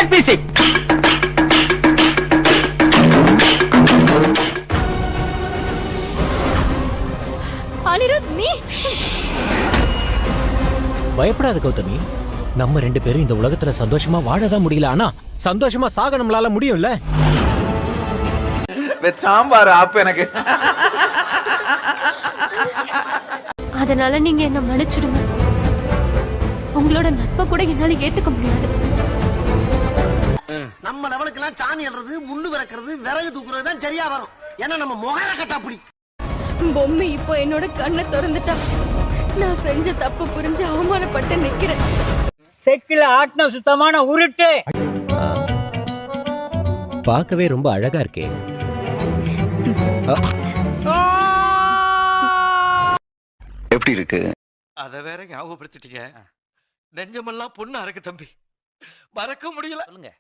Start music. Anirudh, நீ பயப்படாத கௌதமி. நம்ம 2 பேரும் இந்த உலகத்துல சந்தோஷமா வாழதான் முடியல, ஆனா சந்தோஷமா சாக நம்மளால முடியும்ல. சாம்பார் ஆப்பு எனக்கு. அதனால நீங்க என்ன மன்னிச்சிடுங்க. உங்களோட நட்பை கூட என்னால ஏத்துக்க முடியாது. நம்ம லெவலுக்கு எல்லாம் சாணி அல்றது, முள்ளு விறக்கிறது, விறகு தூக்குறது தான் சரியா வரும். ஏன்னா நம்ம முகர கட்டா அப்படி. பொம்மை இப்போ என்னோட கண்ணை திறந்துட்டா. நான் செஞ்ச தப்பு புரிஞ்சு அவமானப்பட்டு நிக்கிறேன். செக்கில ஆட்டின சுத்தமான உருட்டு. பார்க்கவே ரொம்ப அழகா இருக்கே. எப்படி இருக்கு? அத வேற ஞாபகப்படுத்திட்டீங்க. நெஞ்சமெல்லாம் பொண்ணா இருக்கு தம்பி, மறக்க முடியல.